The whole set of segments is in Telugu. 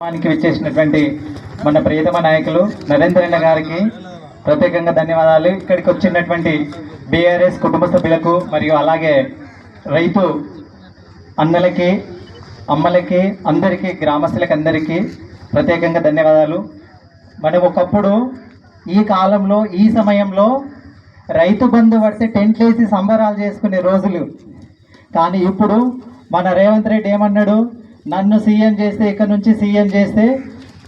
కార్యక్రమానికి విచ్చేసినటువంటి మన ప్రియతమ నాయకులు నరేంద్రన్న గారికి ప్రత్యేకంగా ధన్యవాదాలు. ఇక్కడికి వచ్చినటువంటి బీఆర్ఎస్ కుటుంబ సభ్యులకు మరియు అలాగే రైతు అన్నలకి, అమ్మలకి, అందరికీ, గ్రామస్తులకి అందరికీ ప్రత్యేకంగా ధన్యవాదాలు. మనం ఒకప్పుడు ఈ కాలంలో ఈ సమయంలో రైతు బంధు పడితే టెంట్లు వేసి సంబరాలు చేసుకునే రోజులు. కానీ ఇప్పుడు మన రేవంత్ రెడ్డి ఏమన్నాడు, నన్ను సీఎం చేస్తే, ఇక్కడ నుంచి సీఎం చేస్తే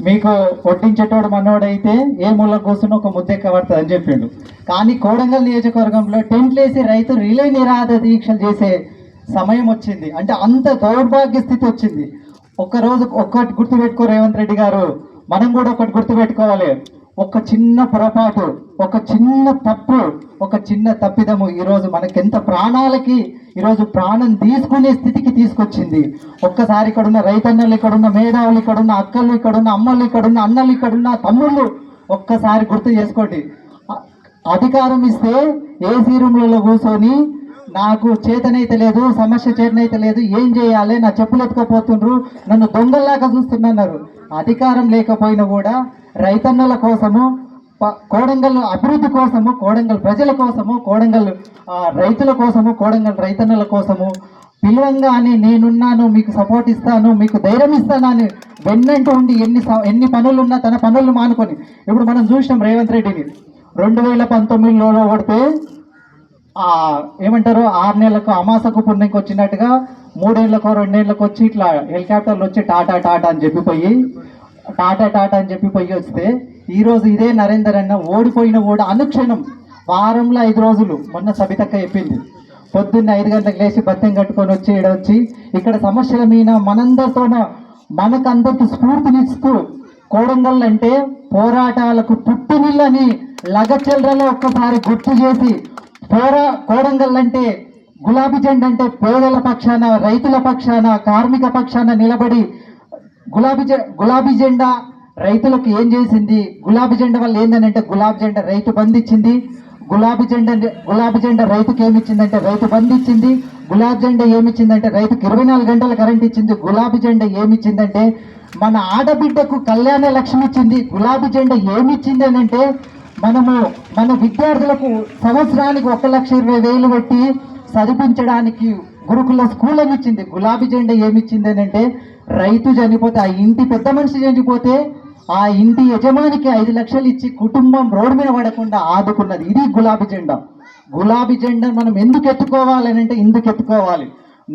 మీకు వడ్డించేటోడు మనోడైతే ఏ మూల కూర్చుని ఒక ముద్దెక్కబడుతుంది అని చెప్పిండు. కానీ కోడంగల్ నియోజకవర్గంలో టెంట్లు వేసి రైతు రిలే నిరాహార దీక్షలు చేసే సమయం వచ్చింది. అంటే అంత దౌర్భాగ్య స్థితి వచ్చింది. ఒక్కరోజు ఒక్కటి గుర్తుపెట్టుకో రేవంత్ రెడ్డి గారు, మనం కూడా ఒకటి గుర్తుపెట్టుకోవాలి. ఒక చిన్న పొరపాటు, ఒక చిన్న తప్పు, ఒక చిన్న తప్పిదము ఈరోజు మనకెంత ప్రాణాలకి ఈరోజు ప్రాణం తీసుకునే స్థితికి తీసుకొచ్చింది. ఒక్కసారి ఇక్కడున్న రైతన్నలు, ఇక్కడున్న మేధావులు, ఇక్కడున్న అక్కలు, ఇక్కడున్న అమ్మలు, ఇక్కడున్న అన్నలు, ఇక్కడున్న తమ్ముళ్ళు ఒక్కసారి గుర్తు చేసుకోండి. అధికారం ఇస్తే ఏసీ రూమ్లలో కూర్చొని నాకు చేతనైతే లేదు, సమస్య చేతనైతే లేదు, ఏం చేయాలి, నా చెప్పులు ఎత్తుకపోతుండ్రు, నన్ను దొంగల్లాగా చూస్తున్నారు. అధికారం లేకపోయినా కూడా రైతన్నల కోసము, కోడంగల్ అభివృద్ధి కోసము, కోడంగల్ ప్రజల కోసము, కోడంగల్ రైతుల కోసము, కోడంగల్ రైతన్నల కోసము పిలువంగానే నేనున్నాను, మీకు సపోర్ట్ ఇస్తాను, మీకు ధైర్యం ఇస్తానని వెన్నంటూ ఉండి ఎన్ని పనులున్నా తన పనులు మానుకొని, ఇప్పుడు మనం చూసినాం రేవంత్ రెడ్డిని 2019లో కొడితే ఏమంటారు 6 నెలలకు అమాసకు పుణ్యంకి వచ్చినట్టుగా 3 ఏళ్లకో 2 ఏళ్లకు వచ్చి ఇట్లా హెలికాప్టర్లు వచ్చి టాటా టాటా అని చెప్పిపోయి వస్తే ఈరోజు ఇదే నరేందర్ అన్న ఓడిపోయిన అనుక్షణం వారంలో 5 రోజులు, మొన్న సబితక్క చెప్పింది, పొద్దున్న 5 గంటలకు లేచి బత్తెం కట్టుకొని వచ్చి ఇక్కడ సమస్యల మీద మనందరితోన మనకందరికి స్ఫూర్తినిస్తూ, కోడంగల్ అంటే పోరాటాలకు పుట్టినిల్లని లగచెల్రలో ఒక్కసారి గుర్తు చేసి, కోడంగల్ అంటే గులాబీ జెండా అంటే పేదల పక్షాన, రైతుల పక్షాన, కార్మిక పక్షాన నిలబడి గులాబీ జెండా రైతులకు ఏం చేసింది, గులాబీ జెండా వల్ల ఏంటంటే గులాబీ జెండా రైతు బంధించింది, గులాబీ జెండా రైతుకి ఏమిచ్చిందంటే రైతు బంధించింది, గులాబీ జెండా ఏమిచ్చిందంటే రైతుకి 24 గంటల కరెంట్ ఇచ్చింది, గులాబీ జెండా ఏమిచ్చిందంటే మన ఆడబిడ్డకు కళ్యాణ లక్ష్మి ఇచ్చింది. గులాబీ జెండా ఏమిచ్చింది అని అంటే మన విద్యార్థులకు సంవత్సరానికి 1,20,000 పెట్టి చదివించడానికి గురుకుల స్కూల్ అని ఇచ్చింది. గులాబీ జెండా ఏమిచ్చింది అని అంటే రైతు చనిపోతే, ఆ ఇంటి పెద్ద మనిషి చనిపోతే ఆ ఇంటి యజమానికి 5 లక్షలు ఇచ్చి కుటుంబం రోడ్డు మీద పడకుండా ఆదుకున్నది. ఇది గులాబీ జెండా. గులాబీ జెండా మనం ఎందుకు ఎత్తుకోవాలని అంటే ఇందుకు ఎత్తుకోవాలి.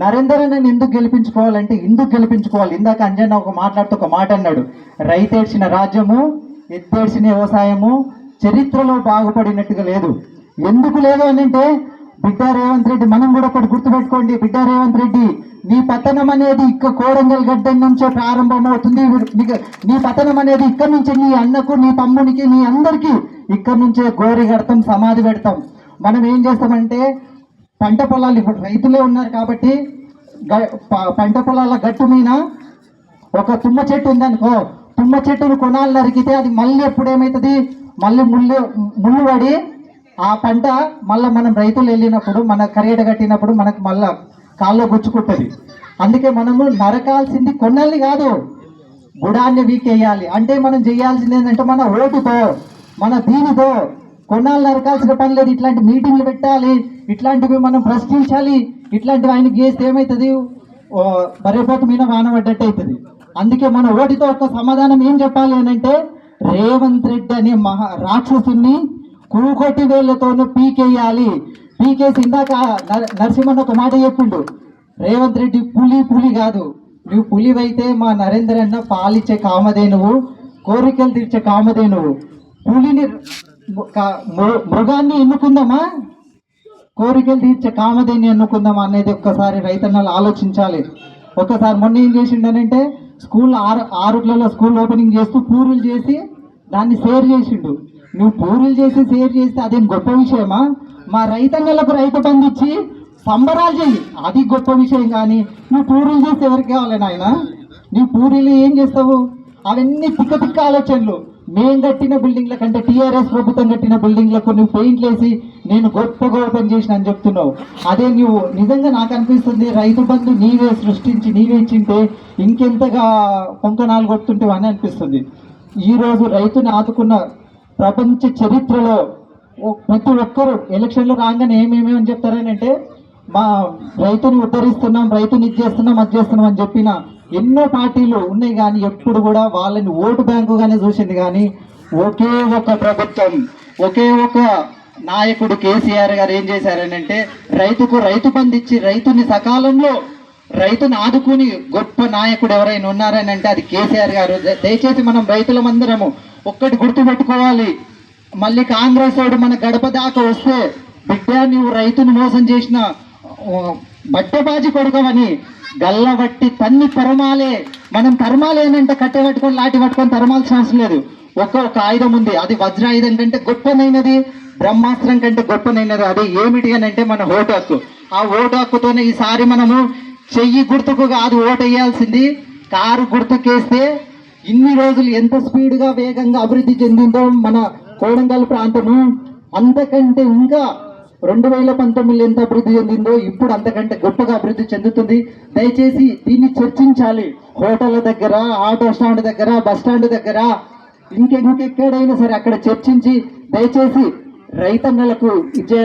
నరేంద్రని ఎందుకు గెలిపించుకోవాలంటే ఇందుకు గెలిపించుకోవాలి. ఇందాక అంజన్న మాట్లాడుతూ ఒక మాట అన్నాడు, రైతేడ్చిన రాజ్యము, ఎత్తేడ్చిన వ్యవసాయము చరిత్రలో బాగుపడినట్టుగా లేదు. ఎందుకు లేదు అని అంటే బిడ్డ రేవంత్ రెడ్డి, మనం కూడా ఒకటి గుర్తుపెట్టుకోండి, బిడ్డ రేవంత్ రెడ్డి, నీ పతనం అనేది కోడంగల్ గడ్డ నుంచే ప్రారంభమవుతుంది. నీ పతనం అనేది ఇక్కడ నుంచి నీ అన్నకు, నీ తమ్మునికి, నీ అందరికీ ఇక్కడ నుంచే గోరి కడతాం, సమాధి పెడతాం. మనం ఏం చేస్తామంటే పంట పొలాలు, ఇప్పుడు రైతులే ఉన్నారు కాబట్టి పంట పొలాల గట్టు మీద ఒక తుమ్మ చెట్టు ఉందనుకో, తుమ్మ చెట్టును కొనాలు నరికితే అది మళ్ళీ ఎప్పుడేమవుతుంది, మళ్ళీ ముళ్ళు పడి ఆ పంట మళ్ళీ మనం రైతులు వెళ్ళినప్పుడు, మన కరియడ కట్టినప్పుడు మనకు మళ్ళీ కాల్లో గుచ్చుకుంటుంది. అందుకే మనము నరకాల్సింది కొన్నల్ని కాదు, గుడాన్ని వీకేయాలి. అంటే మనం చేయాల్సింది ఏంటంటే మన ఓటుతో, మన దీనితో కొన్నాళ్ళు నరకాల్సిన పని లేదు. ఇట్లాంటి మీటింగ్లు పెట్టాలి, ఇట్లాంటివి మనం ప్రశ్నించాలి. ఇట్లాంటివి ఆయనకి చేస్తే ఏమవుతుంది, బరేపోతు మీద వానబడ్డట్టు అవుతుంది. అందుకే మన ఓటితో ఒక సమాధానం ఏం చెప్పాలి అని అంటే, రేవంత్ రెడ్డి అనే రాక్షసుని కూకొట్టి వేళ్లతోనూ పీకేయాలి. పీకేసి ఇందాక నరసింహన్ ఒక మాట చెప్పిండు, రేవంత్ రెడ్డి పులి కాదు, నువ్వు పులివైతే మా నరేంద్ర అన్న పాలిచ్చే కామధేనువు, కోరికలు తీర్చే కామధేనువు. పులిని మృగాన్ని ఎన్నుకుందామా, కోరికలు తీర్చే కామధేని ఎన్నుకుందామా అనేది ఒక్కసారి రైతన్నలు ఆలోచించాలి. ఒకసారి మొన్న ఏం చేసిండనంటే స్కూల్ 6 స్కూల్ ఓపెనింగ్ చేస్తూ పూరీలు చేసి దాన్ని షేర్ చేసిండు. నువ్వు పూరీలు చేసి షేర్ చేస్తే అదేం గొప్ప విషయమా? మా రైతన్నలకు రైతు బంధు ఇచ్చి సంబరాలు చెయ్యి, అది గొప్ప విషయం. కానీ నువ్వు పూరీలు చేస్తే ఎవరికి కావాలి నాయన? నువ్వు పూరీలు ఏం చేస్తావు? అవన్నీ తిక్క ఆలోచనలు. మేం కట్టిన బిల్డింగ్ల కంటే టీఆర్ఎస్ ప్రభుత్వం కట్టిన బిల్డింగ్లకు నువ్వు పెయింట్లు వేసి నేను గొప్పగా ఓపెన్ చేసిన అని చెప్తున్నావు. అదే నువ్వు నిజంగా నాకు అనిపిస్తుంది రైతు బంధు నీవే సృష్టించి నీవే ఇచ్చింటే ఇంకెంతగా పొంకనాలు కొడుతుంటావు అని అనిపిస్తుంది. ఈరోజు రైతుని ఆదుకున్న ప్రపంచ చరిత్రలో ప్రతి ఒక్కరు ఎలక్షన్లు రాగానే ఏమేమి చెప్తారని అంటే మా రైతుని ఉద్ధరిస్తున్నాం, రైతుని ఇది చేస్తున్నాం అది చేస్తున్నాం అని చెప్పిన ఎన్నో పార్టీలు ఉన్నాయి, కానీ ఎప్పుడు కూడా వాళ్ళని ఓటు బ్యాంకుగానే చూసింది. కానీ ఒకే ఒక ప్రభుత్వం, ఒకే ఒక నాయకుడు కేసీఆర్ గారు ఏం చేశారని అంటే రైతుకు రైతు బంధు ఇచ్చి రైతుని సకాలంలో రైతుని ఆదుకుని గొప్ప నాయకుడు ఎవరైనా ఉన్నారని అంటే అది కేసీఆర్ గారు. దయచేసి మనం రైతులమందరము ఒక్కటి గుర్తుపెట్టుకోవాలి. మళ్ళీ కాంగ్రెస్ వాడు మన గడప దాకా వస్తే బిడ్డ నువ్వు రైతుని మోసం చేసిన బట్టబాజీ కొడుకవని గల్లబట్టి తన్ని తరమాలే. మనం తరమాలేనంటే కట్టె పట్టుకొని లాటి పట్టుకొని తరమాల్సిన అవసరం లేదు. ఒక ఆయుధం ఉంది, అది వజ్రాయుధం కంటే గొప్పనైనది, బ్రహ్మాస్త్రం కంటే గొప్పనైనది. అది ఏమిటి అని అంటే మన ఓటు హక్కు. ఆ ఓటు హక్కుతోనే ఈసారి మనము చెయ్యి గుర్తుకు కాదు ఓటు వేయాల్సింది, కారు గుర్తుకేస్తే ఇన్ని రోజులు ఎంత స్పీడ్గా వేగంగా అభివృద్ధి చెందిందో మన కోడంగల్ ప్రాంతము, అంతకంటే ఇంకా 2019 ఎంత అభివృద్ధి చెందిందో ఇప్పుడు అంతకంటే గొప్పగా అభివృద్ధి చెందుతుంది. దయచేసి దీన్ని చర్చించాలి. హోటళ్ళ దగ్గర, ఆటో స్టాండ్ దగ్గర, బస్ స్టాండ్ దగ్గర, ఇంకెక్కడైనా సరే అక్కడ చర్చించి దయచేసి రైతన్నలకు ఇచ్చేయాలి.